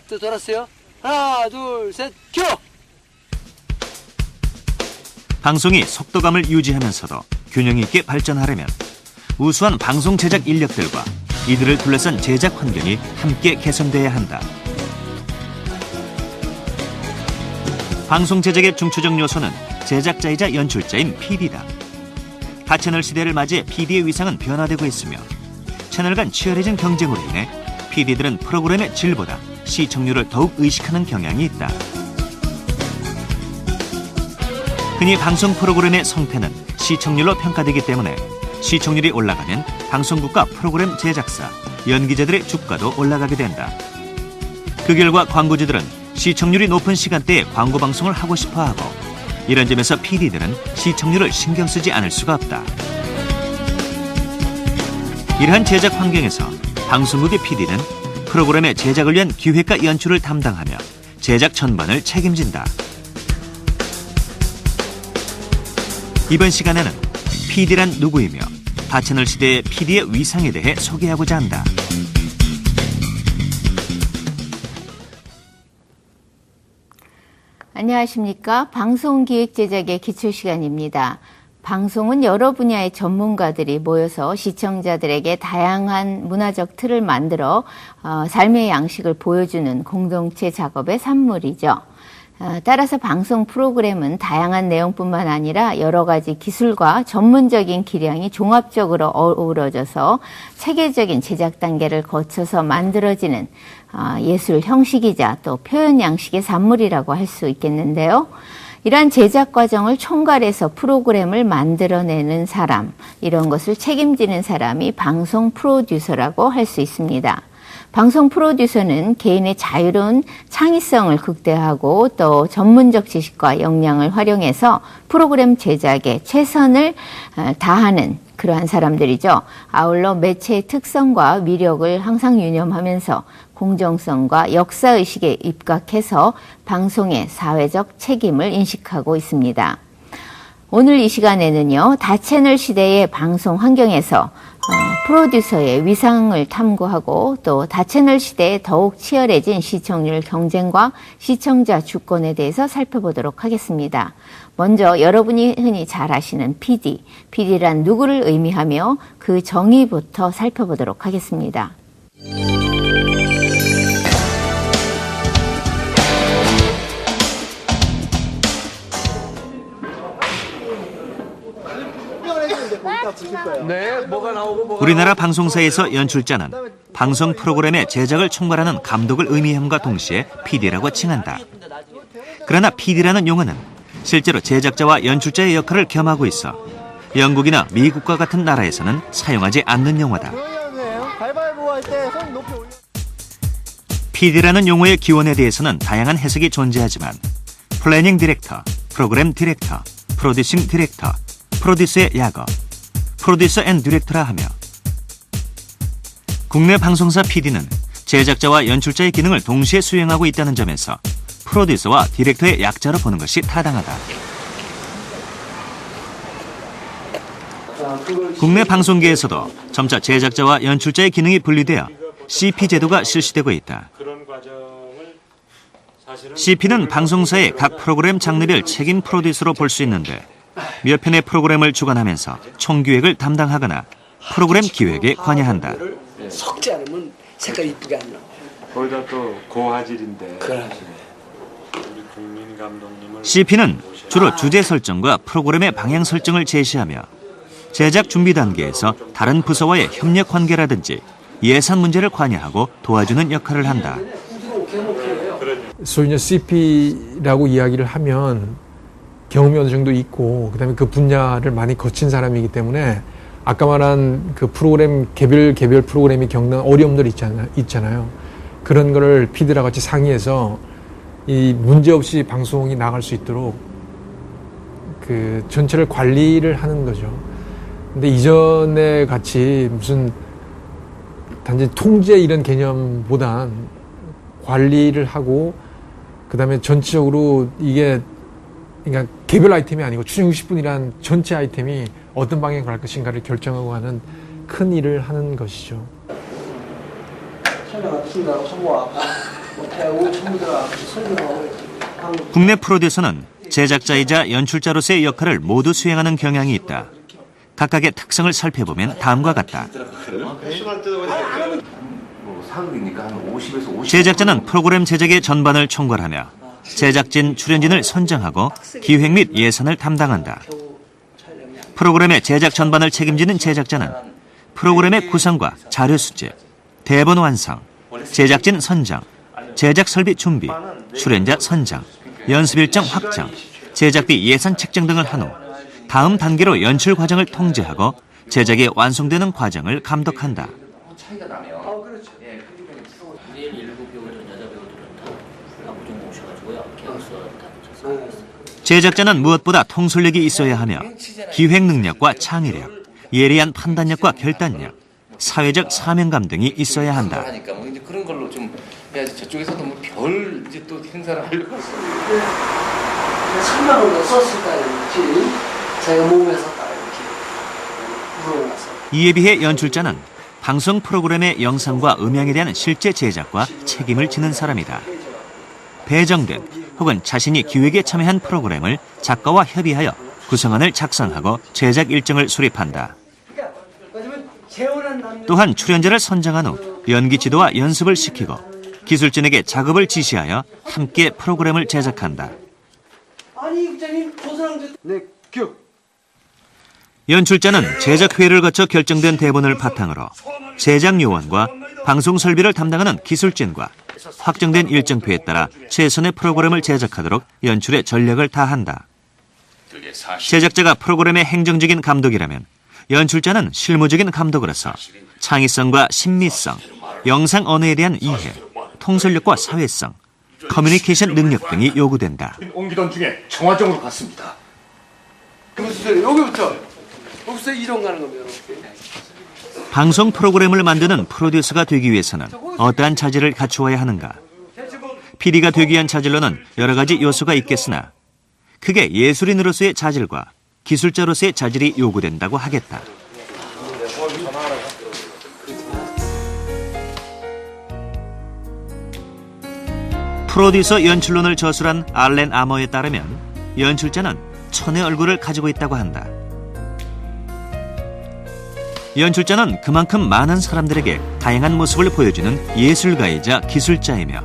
또 돌았어요. 하나, 둘, 셋, 큐! 방송이 속도감을 유지하면서도 균형 있게 발전하려면 우수한 방송 제작 인력들과 이들을 둘러싼 제작 환경이 함께 개선돼야 한다. 방송 제작의 중추적 요소는 제작자이자 연출자인 PD다. 다채널 시대를 맞이해 PD의 위상은 변화되고 있으며 채널 간 치열해진 경쟁으로 인해 PD들은 프로그램의 질보다 시청률을 더욱 의식하는 경향이 있다. 흔히 방송 프로그램의 성패는 시청률로 평가되기 때문에 시청률이 올라가면 방송국과 프로그램 제작사, 연기자들의 주가도 올라가게 된다. 그 결과 광고주들은 시청률이 높은 시간대에 광고 방송을 하고 싶어하고 이런 점에서 PD들은 시청률을 신경 쓰지 않을 수가 없다. 이러한 제작 환경에서 방송국의 PD는 프로그램의 제작을 위한 기획과 연출을 담당하며 제작 전반을 책임진다. 이번 시간에는 PD란 누구이며 다채널 시대의 PD의 위상에 대해 소개하고자 한다. 안녕하십니까. 방송기획제작의 기초시간입니다. 방송은 여러 분야의 전문가들이 모여서 시청자들에게 다양한 문화적 틀을 만들어 삶의 양식을 보여주는 공동체 작업의 산물이죠. 따라서 방송 프로그램은 다양한 내용뿐만 아니라 여러 가지 기술과 전문적인 기량이 종합적으로 어우러져서 체계적인 제작 단계를 거쳐서 만들어지는 예술 형식이자 또 표현 양식의 산물이라고 할 수 있겠는데요. 이러한 제작 과정을 총괄해서 프로그램을 만들어내는 사람, 이런 것을 책임지는 사람이 방송 프로듀서라고 할 수 있습니다. 방송 프로듀서는 개인의 자유로운 창의성을 극대화하고 또 전문적 지식과 역량을 활용해서 프로그램 제작에 최선을 다하는 그러한 사람들이죠. 아울러 매체의 특성과 위력을 항상 유념하면서 공정성과 역사의식에 입각해서 방송의 사회적 책임을 인식하고 있습니다. 오늘 이 시간에는요, 다채널 시대의 방송 환경에서 프로듀서의 위상을 탐구하고 또 다채널 시대에 더욱 치열해진 시청률 경쟁과 시청자 주권에 대해서 살펴보도록 하겠습니다. 먼저 여러분이 흔히 잘 아시는 PD란 누구를 의미하며 그 정의부터 살펴보도록 하겠습니다. 우리나라 방송사에서 연출자는 방송 프로그램의 제작을 총괄하는 감독을 의미함과 동시에 PD라고 칭한다. 그러나 PD라는 용어는 실제로 제작자와 연출자의 역할을 겸하고 있어 영국이나 미국과 같은 나라에서는 사용하지 않는 용어다. PD라는 용어의 기원에 대해서는 다양한 해석이 존재하지만 플래닝 디렉터, 프로그램 디렉터, 프로듀싱 디렉터, 프로듀서의 약어, 프로듀서 앤 디렉터라 하며 국내 방송사 PD는 제작자와 연출자의 기능을 동시에 수행하고 있다는 점에서 프로듀서와 디렉터의 약자로 보는 것이 타당하다. 국내 방송계에서도 점차 제작자와 연출자의 기능이 분리되어 CP 제도가 실시되고 있다. CP는 방송사의 각 프로그램 장르별 책임 프로듀서로 볼 수 있는데 몇 편의 프로그램을 주관하면서 총기획을 담당하거나 프로그램 기획에 관여한다. 섞지 않으면 색깔 이쁘게 안 나와. 거기다 또 고화질인데. 그래. 우리 국민 감독님을 CP는 주로 주제 설정과 프로그램의 방향 설정을 제시하며 제작 준비 단계에서 다른 부서와의 협력 관계라든지 예산 문제를 관여하고 도와주는 역할을 한다. 소위 CP라고 이야기를 하면 경험이 어느 정도 있고 그다음에 그 분야를 많이 거친 사람이기 때문에 아까 말한 그 프로그램 개별 프로그램이 겪는 어려움들 있잖아요. 그런 거를 PD랑 같이 상의해서 이 문제 없이 방송이 나갈 수 있도록 그 전체를 관리를 하는 거죠. 근데 이전에 같이 무슨 단지 통제 이런 개념보단 관리를 하고 그다음에 전체적으로 이게 그러니까 개별 아이템이 아니고 추정 60분이란 전체 아이템이 어떤 방향으로 갈 것인가를 결정하고 하는 큰 일을 하는 것이죠. 못하고 전부 다 설명하고 국내 프로듀서는 제작자이자 연출자로서의 역할을 모두 수행하는 경향이 있다. 각각의 특성을 살펴보면 다음과 같다. 제작자는 프로그램 제작의 전반을 총괄하며 제작진, 출연진을 선정하고 기획 및 예산을 담당한다. 프로그램의 제작 전반을 책임지는 제작자는 프로그램의 구성과 자료 수집, 대본 완성, 제작진 선정, 제작 설비 준비, 출연자 선정, 연습 일정 확정, 제작비 예산 책정 등을 한 후 다음 단계로 연출 과정을 통제하고 제작이 완성되는 과정을 감독한다. 제작자는 무엇보다 통솔력이 있어야 하며 기획 능력과 창의력, 예리한 판단력과 결단력, 사회적 사명감 등이 있어야 한다. 하니까 뭐 이제 그런 걸로 좀 해야지 저쪽에서도 뭐 별 이제 또 행사를 하려고. 3만 원을 썼을까요? 자기가 몸에서 딱 이렇게 물어나서. 이에 비해 연출자는 방송 프로그램의 영상과 음향에 대한 실제 제작과 책임을 지는 사람이다. 배정된 혹은 자신이 기획에 참여한 프로그램을 작가와 협의하여 구성안을 작성하고 제작 일정을 수립한다. 또한 출연자를 선정한 후 연기 지도와 연습을 시키고 기술진에게 작업을 지시하여 함께 프로그램을 제작한다. 아니 국장님 조사랑 네 큐. 연출자는 제작회의를 거쳐 결정된 대본을 바탕으로 제작 요원과 방송 설비를 담당하는 기술진과 확정된 일정표에 따라 최선의 프로그램을 제작하도록 연출에 전력을 다한다. 제작자가 프로그램의 행정적인 감독이라면 연출자는 실무적인 감독으로서 창의성과 신미성, 영상 언어에 대한 이해, 통솔력과 사회성, 커뮤니케이션 능력 등이 요구된다. 옮기던 중에 청화정으로 갔습니다. 여기부터 이동 가는 겁니다. 방송 프로그램을 만드는 프로듀서가 되기 위해서는 어떠한 자질을 갖추어야 하는가? PD가 되기 위한 자질로는 여러 가지 요소가 있겠으나 그게 예술인으로서의 자질과 기술자로서의 자질이 요구된다고 하겠다. 프로듀서 연출론을 저술한 알렌 아머에 따르면 연출자는 천의 얼굴을 가지고 있다고 한다. 연출자는 그만큼 많은 사람들에게 다양한 모습을 보여주는 예술가이자 기술자이며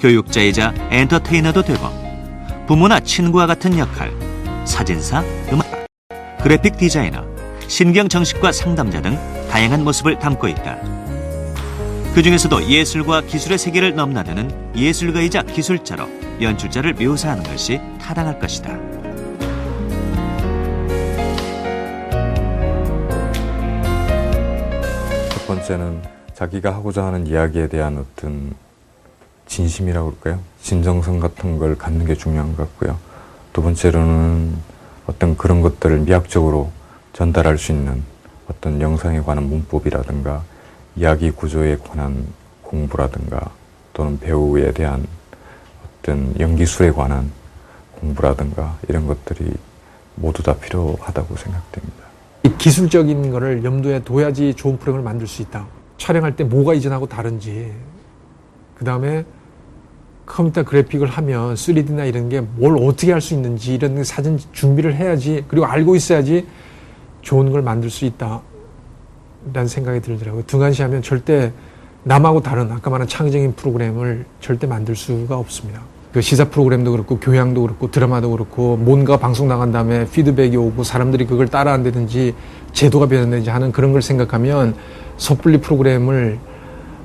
교육자이자 엔터테이너도 되고 부모나 친구와 같은 역할, 사진사, 음악가, 그래픽 디자이너, 신경정신과 상담자 등 다양한 모습을 담고 있다. 그 중에서도 예술과 기술의 세계를 넘나드는 예술가이자 기술자로 연출자를 묘사하는 것이 타당할 것이다. 첫 번째는 자기가 하고자 하는 이야기에 대한 어떤 진심이라고 그럴까요? 진정성 같은 걸 갖는 게 중요한 것 같고요. 두 번째로는 어떤 그런 것들을 미학적으로 전달할 수 있는 어떤 영상에 관한 문법이라든가 이야기 구조에 관한 공부라든가 또는 배우에 대한 어떤 연기술에 관한 공부라든가 이런 것들이 모두 다 필요하다고 생각됩니다. 이 기술적인 거를 염두에 둬야지 좋은 프로그램을 만들 수 있다. 촬영할 때 뭐가 이전하고 다른지, 그 다음에 컴퓨터 그래픽을 하면 3D나 이런 게 뭘 어떻게 할 수 있는지 이런 사전 준비를 해야지, 그리고 알고 있어야지 좋은 걸 만들 수 있다 라는 생각이 들더라고요. 등한시하면 절대 남하고 다른 아까 말한 창의적인 프로그램을 절대 만들 수가 없습니다. 그 시사 프로그램도 그렇고 교양도 그렇고 드라마도 그렇고 뭔가 방송 나간 다음에 피드백이 오고 사람들이 그걸 따라한다든지 제도가 변한다든지 하는 그런 걸 생각하면 섣불리 프로그램을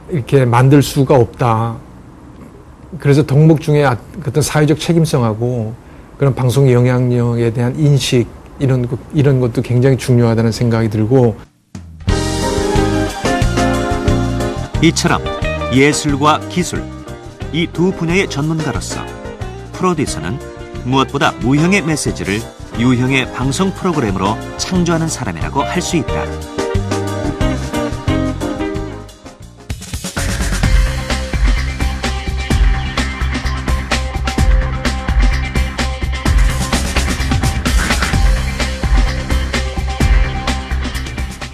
이렇게 만들 수가 없다. 그래서 덕목 중에 어떤 사회적 책임성하고 그런 방송의 영향력에 대한 인식 이런 것도 굉장히 중요하다는 생각이 들고, 이처럼 예술과 기술, 이 두 분야의 전문가로서 프로듀서는 무엇보다 무형의 메시지를 유형의 방송 프로그램으로 창조하는 사람이라고 할 수 있다.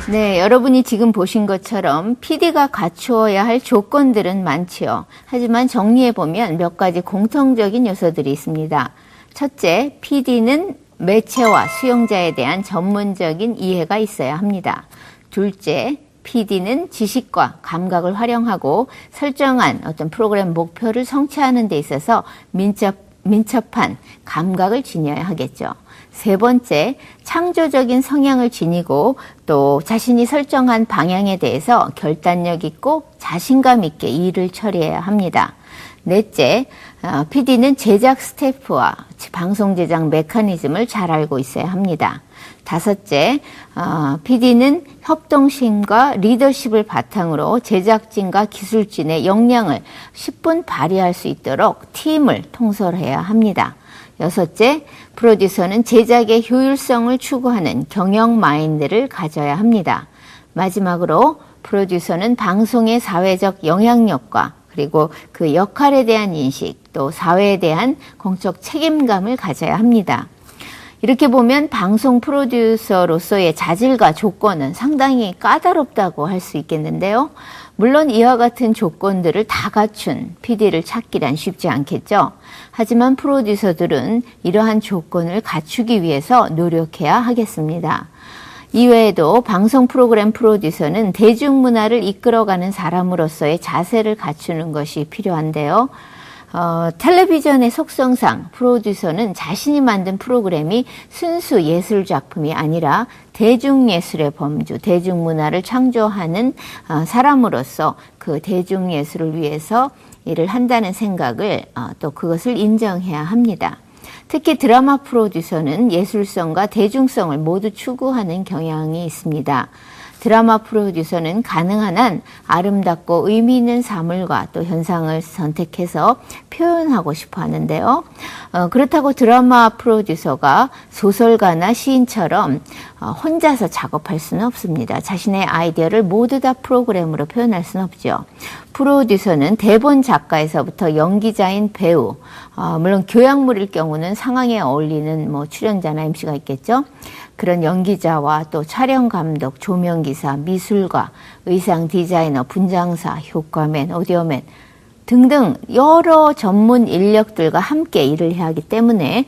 네, 여러분이 지금 보신 것처럼 PD가 갖추어야 할 조건들은 많지요. 하지만 정리해보면 몇 가지 공통적인 요소들이 있습니다. 첫째, PD는 매체와 수용자에 대한 전문적인 이해가 있어야 합니다. 둘째, PD는 지식과 감각을 활용하고 설정한 어떤 프로그램 목표를 성취하는 데 있어서 민첩한 감각을 지녀야 하겠죠. 세 번째, 창조적인 성향을 지니고 또 자신이 설정한 방향에 대해서 결단력 있고 자신감 있게 일을 처리해야 합니다. 넷째, PD는 제작 스태프와 방송 제작 메커니즘을 잘 알고 있어야 합니다. 다섯째, PD는 협동심과 리더십을 바탕으로 제작진과 기술진의 역량을 10분 발휘할 수 있도록 팀을 통솔해야 합니다. 여섯째, 프로듀서는 제작의 효율성을 추구하는 경영 마인드를 가져야 합니다. 마지막으로 프로듀서는 방송의 사회적 영향력과 그리고 그 역할에 대한 인식, 또 사회에 대한 공적 책임감을 가져야 합니다. 이렇게 보면 방송 프로듀서로서의 자질과 조건은 상당히 까다롭다고 할 수 있겠는데요. 물론 이와 같은 조건들을 다 갖춘 PD를 찾기란 쉽지 않겠죠. 하지만 프로듀서들은 이러한 조건을 갖추기 위해서 노력해야 하겠습니다. 이외에도 방송 프로그램 프로듀서는 대중문화를 이끌어가는 사람으로서의 자세를 갖추는 것이 필요한데요. 텔레비전의 속성상 프로듀서는 자신이 만든 프로그램이 순수 예술 작품이 아니라 대중예술의 범주, 대중문화를 창조하는 사람으로서 그 대중예술을 위해서 일을 한다는 생각을 또 그것을 인정해야 합니다. 특히 드라마 프로듀서는 예술성과 대중성을 모두 추구하는 경향이 있습니다. 드라마 프로듀서는 가능한 한 아름답고 의미 있는 사물과 또 현상을 선택해서 표현하고 싶어 하는데요. 그렇다고 드라마 프로듀서가 소설가나 시인처럼 혼자서 작업할 수는 없습니다. 자신의 아이디어를 모두 다 프로그램으로 표현할 수는 없죠. 프로듀서는 대본 작가에서부터 연기자인 배우, 물론 교양물일 경우는 상황에 어울리는 출연자나 MC가 있겠죠. 그런 연기자와 또 촬영 감독, 조명기사, 미술가, 의상 디자이너, 분장사, 효과맨, 오디오맨 등등 여러 전문 인력들과 함께 일을 해야 하기 때문에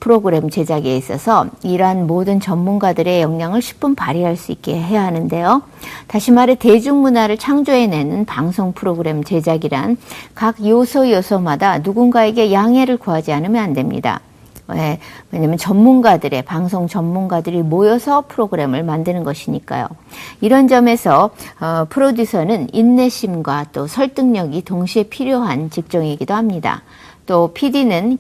프로그램 제작에 있어서 이러한 모든 전문가들의 역량을 10분 발휘할 수 있게 해야 하는데요. 다시 말해 대중문화를 창조해내는 방송 프로그램 제작이란 각 요소마다 누군가에게 양해를 구하지 않으면 안 됩니다. 왜냐하면 방송 전문가들이 모여서 프로그램을 만드는 것이니까요. 이런 점에서 프로듀서는 인내심과 또 설득력이 동시에 필요한 직종이기도 합니다. 또 PD는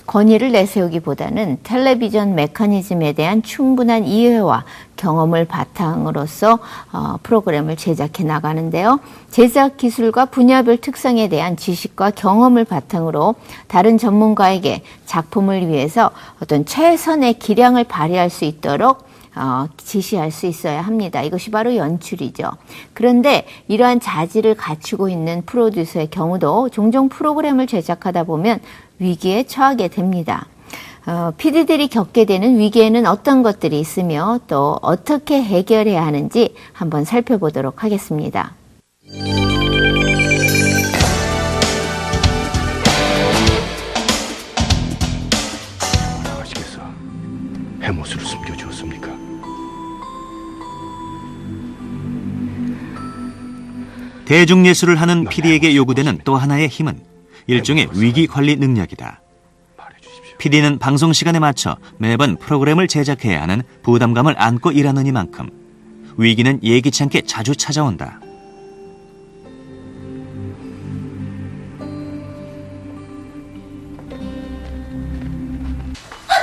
권위를 내세우기보다는 텔레비전 메커니즘에 대한 충분한 이해와 경험을 바탕으로서 프로그램을 제작해 나가는데요. 제작 기술과 분야별 특성에 대한 지식과 경험을 바탕으로 다른 전문가에게 작품을 위해서 어떤 최선의 기량을 발휘할 수 있도록 지시할 수 있어야 합니다. 이것이 바로 연출이죠. 그런데 이러한 자질을 갖추고 있는 프로듀서의 경우도 종종 프로그램을 제작하다 보면 위기에 처하게 됩니다. PD들이 겪게 되는 위기에는 어떤 것들이 있으며 또 어떻게 해결해야 하는지 한번 살펴보도록 하겠습니다. 아시겠어? 해못으로 숨겨주었습니까? 대중예술을 하는 PD에게 요구되는 또 하나의 힘은 일종의 위기관리 능력이다. PD는 방송 시간에 맞춰 매번 프로그램을 제작해야 하는 부담감을 안고 일하는 이만큼 위기는 예기치 않게 자주 찾아온다.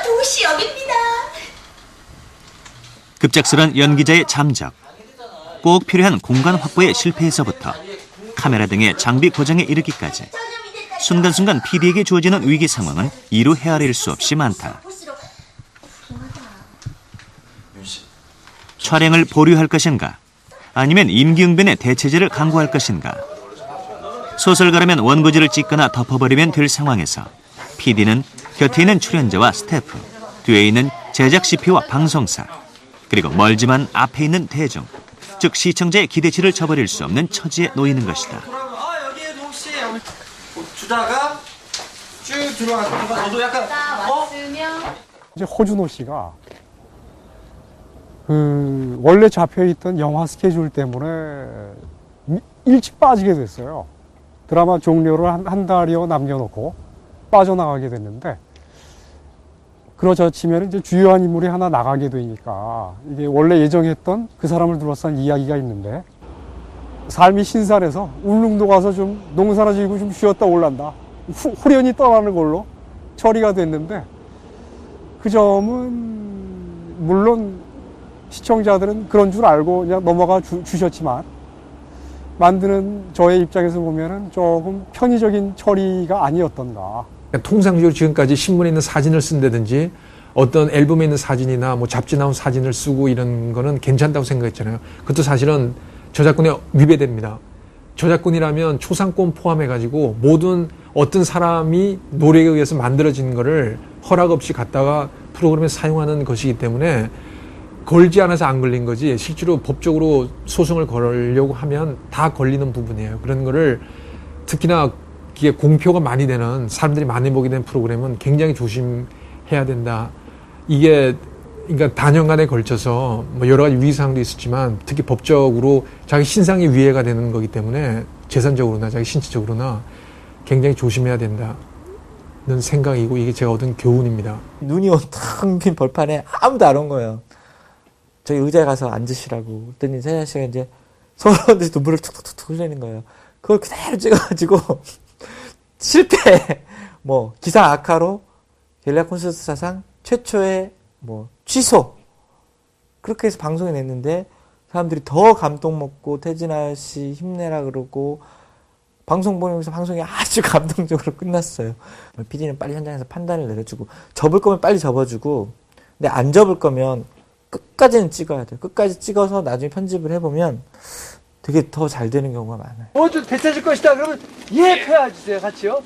도시 여기입니다. 급작스런 연기자의 잠적, 꼭 필요한 공간 확보의 실패에서부터 카메라 등의 장비 고장에 이르기까지 순간순간 PD에게 주어지는 위기 상황은 이루 헤아릴 수 없이 많다. 촬영을 보류할 것인가? 아니면 임기응변의 대체제를 강구할 것인가? 소설가라면 원고지를 찍거나 덮어버리면 될 상황에서 PD는 곁에 있는 출연자와 스태프, 뒤에 있는 제작 CP와 방송사, 그리고 멀지만 앞에 있는 대중, 즉 시청자의 기대치를 저버릴 수 없는 처지에 놓이는 것이다. 여기에 혹시 주다가 쭉 들어가서 저도 약간 이제 허준호 씨가 원래 잡혀있던 영화 스케줄 때문에 일찍 빠지게 됐어요. 드라마 종료를 한 달여 남겨놓고 빠져나가게 됐는데, 그러자 치면 이제 주요한 인물이 하나 나가게 되니까 이게 원래 예정했던 그 사람을 둘러싼 이야기가 있는데, 삶이 신산해서 울릉도 가서 좀 농사나 지고 좀 쉬었다 올란다, 후련히 떠나는 걸로 처리가 됐는데, 그 점은 물론 시청자들은 그런 줄 알고 그냥 넘어가 주셨지만, 만드는 저의 입장에서 보면은 조금 편의적인 처리가 아니었던가. 통상적으로 지금까지 신문에 있는 사진을 쓴다든지 어떤 앨범에 있는 사진이나 뭐 잡지 나온 사진을 쓰고 이런 거는 괜찮다고 생각했잖아요. 그것도 사실은 저작권에 위배됩니다. 저작권이라면 초상권 포함해가지고 모든 어떤 사람이 노래에 의해서 만들어진 거를 허락 없이 갖다가 프로그램에 사용하는 것이기 때문에 걸지 않아서 안 걸린 거지, 실제로 법적으로 소송을 걸려고 하면 다 걸리는 부분이에요. 그런 거를 특히나 이게 공표가 많이 되는, 사람들이 많이 보게 된 프로그램은 굉장히 조심해야 된다. 이게 그러니까 단연간에 걸쳐서 뭐 여러 가지 위상도 있었지만 특히 법적으로 자기 신상이 위해가 되는 거기 때문에 재산적으로나 자기 신체적으로나 굉장히 조심해야 된다는 생각이고, 이게 제가 얻은 교훈입니다. 눈이 텅 빈 벌판에 아무도 안 온 거예요. 저희 의자에 가서 앉으시라고. 그랬더니 세찬 씨가 이제 서울원에서 눈물을 툭툭툭 흘리는 거예요. 그걸 그대로 찍어가지고 실패! 기사 악화로 게릴라 콘서트 사상 최초의 취소! 그렇게 해서 방송이 냈는데, 사람들이 더 감동 먹고 태진아 씨 힘내라 그러고, 방송 보면서 방송이 아주 감동적으로 끝났어요. PD는 빨리 현장에서 판단을 내려주고, 접을 거면 빨리 접어주고, 근데 안 접을 거면 끝까지는 찍어야 돼요. 끝까지 찍어서 나중에 편집을 해보면 되게 더 잘 되는 경우가 많아요. 좀 비슷해질 것이다. 그러면 해야지, 같이요.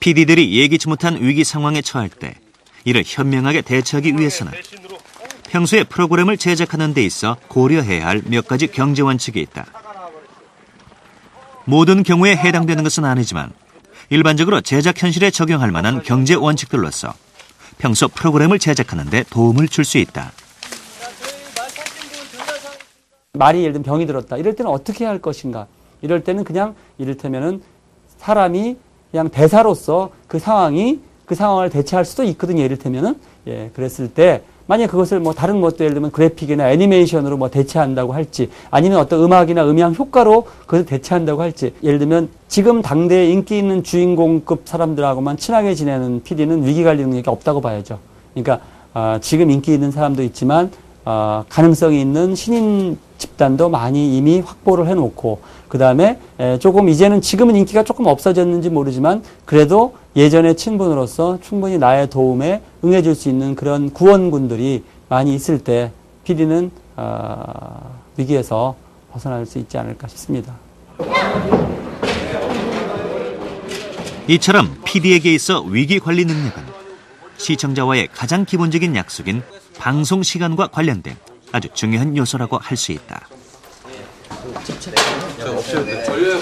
PD들이 예기치 못한 위기 상황에 처할 때 이를 현명하게 대처하기 위해서는 평소에 프로그램을 제작하는 데 있어 고려해야 할 몇 가지 경제 원칙이 있다. 모든 경우에 해당되는 것은 아니지만 일반적으로 제작 현실에 적용할 만한 경제 원칙들로서 평소 프로그램을 제작하는 데 도움을 줄 수 있다. 말이 예를 들면 병이 들었다. 이럴 때는 어떻게 해야 할 것인가. 이럴 때는 그냥 이를테면은 사람이 그냥 대사로서 그 상황을 대체할 수도 있거든요. 이를테면은, 그랬을 때, 만약 그것을 다른 것도 예를 들면 그래픽이나 애니메이션으로 대체한다고 할지, 아니면 어떤 음악이나 음향 효과로 그것을 대체한다고 할지, 예를 들면 지금 당대에 인기 있는 주인공급 사람들하고만 친하게 지내는 PD는 위기관리 능력이 없다고 봐야죠. 그러니까, 지금 인기 있는 사람도 있지만, 가능성이 있는 신인 집단도 많이 이미 확보를 해놓고, 그 다음에 조금 이제는 지금은 인기가 조금 없어졌는지 모르지만 그래도 예전의 친분으로서 충분히 나의 도움에 응해줄 수 있는 그런 구원군들이 많이 있을 때 PD는 위기에서 벗어날 수 있지 않을까 싶습니다. 이처럼 PD에게 있어 위기 관리 능력은 시청자와의 가장 기본적인 약속인 방송 시간과 관련된 아주 중요한 요소라고 할 수 있다. 걸려요.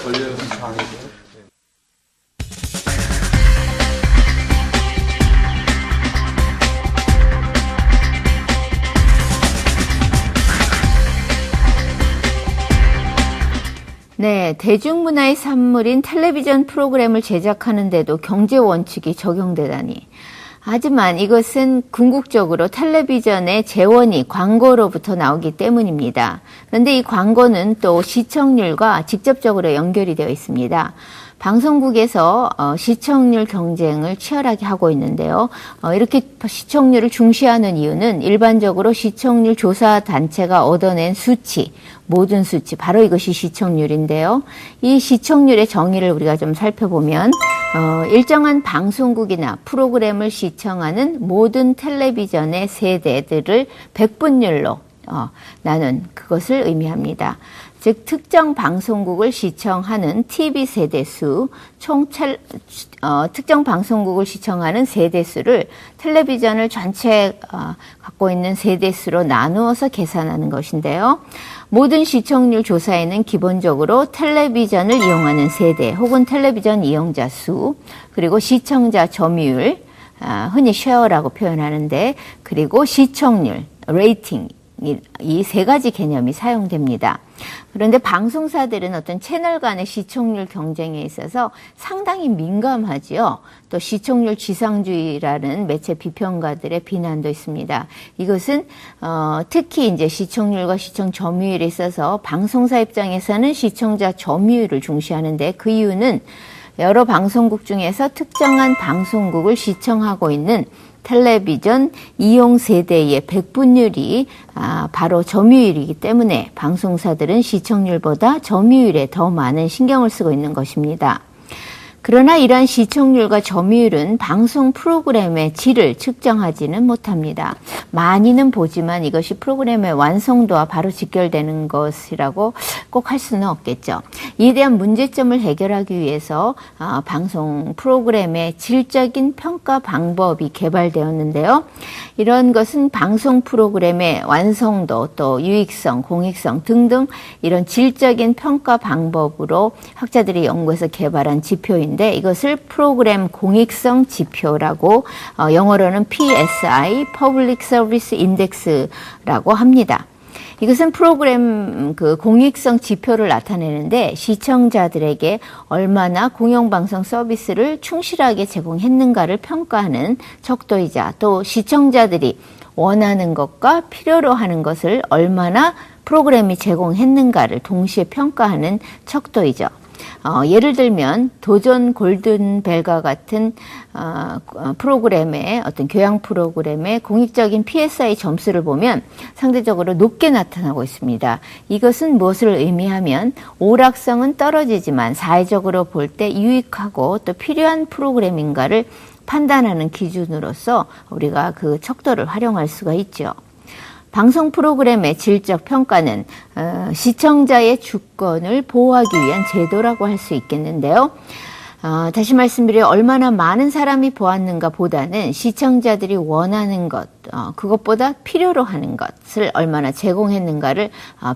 네, 대중문화의 산물인 텔레비전 프로그램을 제작하는데도 경제 원칙이 적용되다니. 하지만 이것은 궁극적으로 텔레비전의 재원이 광고로부터 나오기 때문입니다. 그런데 이 광고는 또 시청률과 직접적으로 연결이 되어 있습니다. 방송국에서 시청률 경쟁을 치열하게 하고 있는데요. 이렇게 시청률을 중시하는 이유는 일반적으로 시청률 조사 단체가 얻어낸 수치, 모든 수치, 바로 이것이 시청률인데요. 이 시청률의 정의를 우리가 좀 살펴보면 일정한 방송국이나 프로그램을 시청하는 모든 텔레비전의 세대들을 백분율로 나눈 그것을 의미합니다. 즉 특정 방송국을 시청하는 TV 세대수, 특정 방송국을 시청하는 세대수를 텔레비전을 전체 갖고 있는 세대수로 나누어서 계산하는 것인데요. 모든 시청률 조사에는 기본적으로 텔레비전을 이용하는 세대 혹은 텔레비전 이용자 수, 그리고 시청자 점유율, 흔히 쉐어라고 표현하는데, 그리고 시청률, 레이팅, 이 세 가지 개념이 사용됩니다. 그런데 방송사들은 어떤 채널 간의 시청률 경쟁에 있어서 상당히 민감하지요. 또 시청률 지상주의라는 매체 비평가들의 비난도 있습니다. 이것은 특히 이제 시청률과 시청 점유율에 있어서 방송사 입장에서는 시청자 점유율을 중시하는데, 그 이유는 여러 방송국 중에서 특정한 방송국을 시청하고 있는 텔레비전 이용 세대의 백분율이 바로 점유율이기 때문에 방송사들은 시청률보다 점유율에 더 많은 신경을 쓰고 있는 것입니다. 그러나 이러한 시청률과 점유율은 방송 프로그램의 질을 측정하지는 못합니다. 많이는 보지만 이것이 프로그램의 완성도와 바로 직결되는 것이라고 꼭 할 수는 없겠죠. 이에 대한 문제점을 해결하기 위해서 방송 프로그램의 질적인 평가 방법이 개발되었는데요. 이런 것은 방송 프로그램의 완성도, 또 유익성, 공익성 등등 이런 질적인 평가 방법으로 학자들이 연구해서 개발한 지표인데, 이것을 프로그램 공익성 지표라고 영어로는 PSI, Public Service Index라고 합니다. 이것은 프로그램 공익성 지표를 나타내는데, 시청자들에게 얼마나 공영방송 서비스를 충실하게 제공했는가를 평가하는 척도이자, 또 시청자들이 원하는 것과 필요로 하는 것을 얼마나 프로그램이 제공했는가를 동시에 평가하는 척도이죠. 예를 들면 도전 골든벨과 같은 프로그램의 어떤 교양 프로그램의 공익적인 PSI 점수를 보면 상대적으로 높게 나타나고 있습니다. 이것은 무엇을 의미하면 오락성은 떨어지지만 사회적으로 볼 때 유익하고 또 필요한 프로그램인가를 판단하는 기준으로서 우리가 그 척도를 활용할 수가 있죠. 방송 프로그램의 질적 평가는 시청자의 주권을 보호하기 위한 제도라고 할 수 있겠는데요. 다시 말씀드려 얼마나 많은 사람이 보았는가 보다는 시청자들이 원하는 것, 그것보다 필요로 하는 것을 얼마나 제공했는가를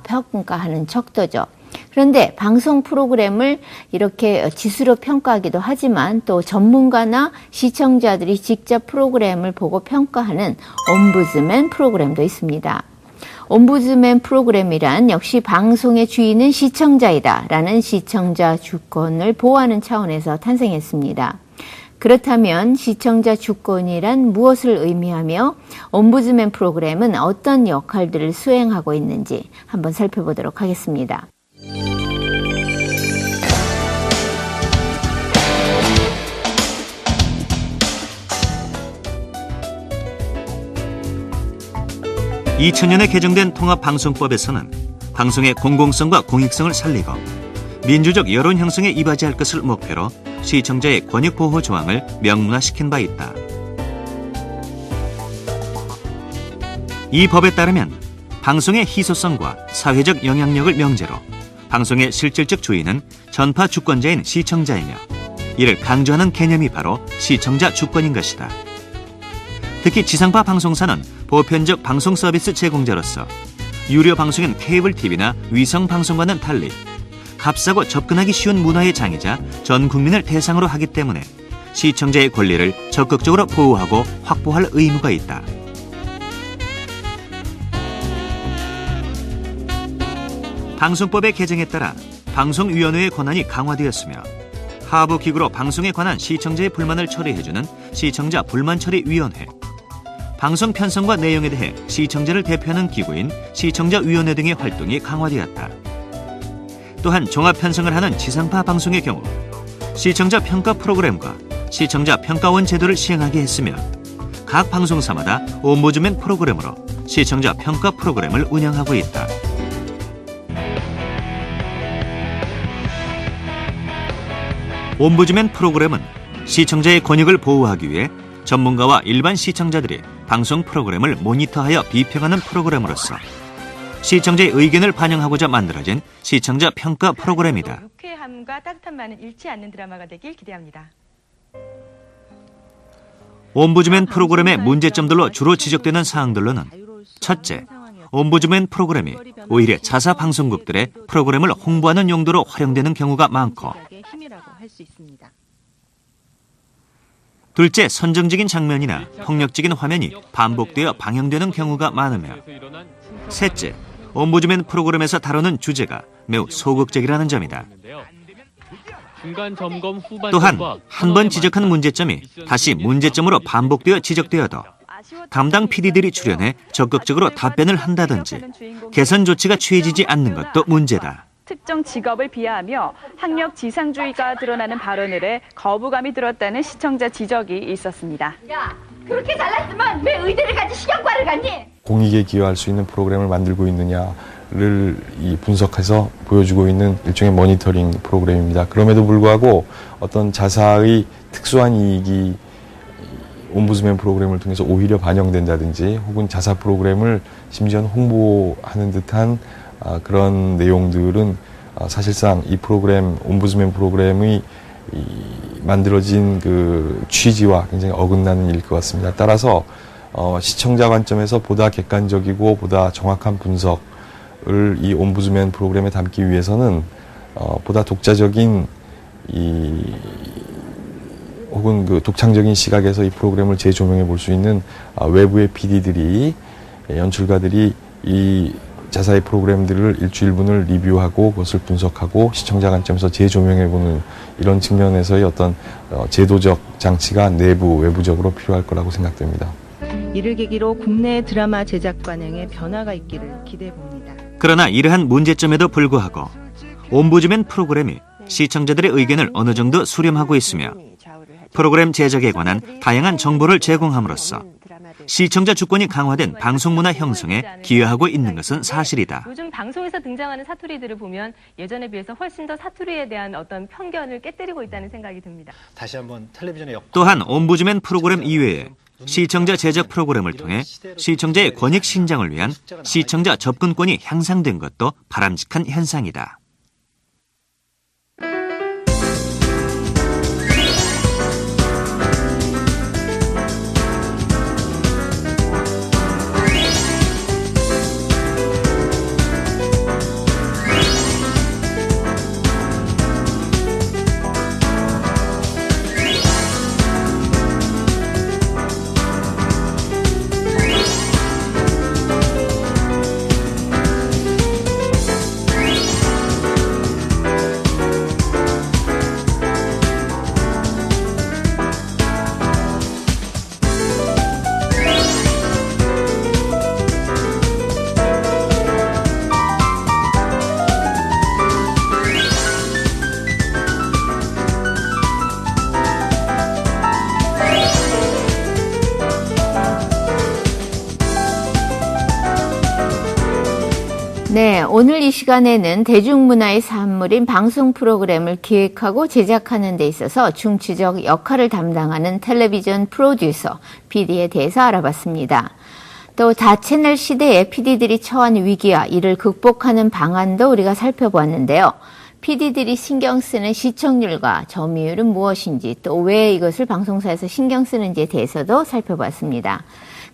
평가하는 척도죠. 그런데 방송 프로그램을 이렇게 지수로 평가하기도 하지만 또 전문가나 시청자들이 직접 프로그램을 보고 평가하는 옴부즈맨 프로그램도 있습니다. 옴부즈맨 프로그램이란 역시 방송의 주인은 시청자이다 라는 시청자 주권을 보호하는 차원에서 탄생했습니다. 그렇다면 시청자 주권이란 무엇을 의미하며 옴부즈맨 프로그램은 어떤 역할들을 수행하고 있는지 한번 살펴보도록 하겠습니다. 2000년에 개정된 통합방송법에서는 방송의 공공성과 공익성을 살리고 민주적 여론 형성에 이바지할 것을 목표로 시청자의 권익 보호 조항을 명문화시킨 바 있다. 이 법에 따르면 방송의 희소성과 사회적 영향력을 명제로 방송의 실질적 주인은 전파 주권자인 시청자이며, 이를 강조하는 개념이 바로 시청자 주권인 것이다. 특히 지상파 방송사는 보편적 방송 서비스 제공자로서 유료 방송인 케이블 TV나 위성 방송과는 달리 값싸고 접근하기 쉬운 문화의 장이자 전 국민을 대상으로 하기 때문에 시청자의 권리를 적극적으로 보호하고 확보할 의무가 있다. 방송법의 개정에 따라 방송위원회의 권한이 강화되었으며, 하부기구로 방송에 관한 시청자의 불만을 처리해주는 시청자 불만처리위원회, 방송 편성과 내용에 대해 시청자를 대표하는 기구인 시청자위원회 등의 활동이 강화되었다. 또한 종합편성을 하는 지상파 방송의 경우 시청자 평가 프로그램과 시청자 평가원 제도를 시행하게 했으며, 각 방송사마다 옴부즈맨 프로그램으로 시청자 평가 프로그램을 운영하고 있다. 옴부즈맨 프로그램은 시청자의 권익을 보호하기 위해 전문가와 일반 시청자들이 방송 프로그램을 모니터하여 비평하는 프로그램으로서 시청자의 의견을 반영하고자 만들어진 시청자 평가 프로그램이다. 유쾌함과 따뜻함만은 잃지 않는 드라마가 되길 기대합니다. 옴부즈맨 프로그램의 문제점들로 주로 지적되는 사항들로는 첫째, 옴부즈맨 프로그램이 오히려 자사 방송국들의 프로그램을 홍보하는 용도로 활용되는 경우가 많고, 둘째, 선정적인 장면이나 폭력적인 화면이 반복되어 방영되는 경우가 많으며, 셋째, 옴부즈맨 프로그램에서 다루는 주제가 매우 소극적이라는 점이다. 또한 한 번 지적한 문제점이 다시 문제점으로 반복되어 지적되어도 담당 PD들이 출연해 적극적으로 답변을 한다든지 개선 조치가 취해지지 않는 것도 문제다. 특정 직업을 비하하며 학력 지상주의가 드러나는 발언을 해 거부감이 들었다는 시청자 지적이 있었습니다. 야, 그렇게 잘났으면 왜 의대를 가지 식용과를 갔니? 공익에 기여할 수 있는 프로그램을 만들고 있느냐를 분석해서 보여주고 있는 일종의 모니터링 프로그램입니다. 그럼에도 불구하고 어떤 자사의 특수한 이익이 옴부즈맨 프로그램을 통해서 오히려 반영된다든지 혹은 자사 프로그램을 심지어는 홍보하는 듯한 그런 내용들은 사실상 이 프로그램, 옴부즈맨 프로그램의 만들어진 그 취지와 굉장히 어긋나는 일일 것 같습니다. 따라서 시청자 관점에서 보다 객관적이고 보다 정확한 분석을 이 옴부즈맨 프로그램에 담기 위해서는 보다 독자적인 혹은 그 독창적인 시각에서 이 프로그램을 재조명해 볼 수 있는 외부의 PD들이, 연출가들이 이 자사의 프로그램들을 일주일분을 리뷰하고 그것을 분석하고 시청자 관점에서 재조명해보는 이런 측면에서의 어떤 제도적 장치가 내부, 외부적으로 필요할 거라고 생각됩니다. 이를 계기로 국내 드라마 제작 관행에 변화가 있기를 기대해 봅니다. 그러나 이러한 문제점에도 불구하고 옴부즈맨 프로그램이 시청자들의 의견을 어느 정도 수렴하고 있으며 프로그램 제작에 관한 다양한 정보를 제공함으로써 시청자 주권이 강화된 방송문화 형성에 기여하고 있는 것은 사실이다. 요즘 방송에서 등장하는 사투리들을 보면 예전에 비해서 훨씬 더 사투리에 대한 어떤 편견을 깨뜨리고 있다는 생각이 듭니다. 다시 한번 텔레비전의 또한 옴부즈맨 프로그램 이외에 시청자 제작 프로그램을 통해 시청자의 권익 신장을 위한 시청자 접근권이 향상된 것도 바람직한 현상이다. 네, 오늘 이 시간에는 대중문화의 산물인 방송 프로그램을 기획하고 제작하는 데 있어서 중추적 역할을 담당하는 텔레비전 프로듀서, PD에 대해서 알아봤습니다. 또 다채널 시대에 PD들이 처한 위기와 이를 극복하는 방안도 우리가 살펴보았는데요. PD들이 신경 쓰는 시청률과 점유율은 무엇인지, 또 왜 이것을 방송사에서 신경 쓰는지에 대해서도 살펴봤습니다.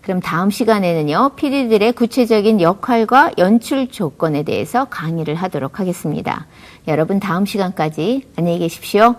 그럼 다음 시간에는요, PD들의 구체적인 역할과 연출 조건에 대해서 강의를 하도록 하겠습니다. 여러분 다음 시간까지 안녕히 계십시오.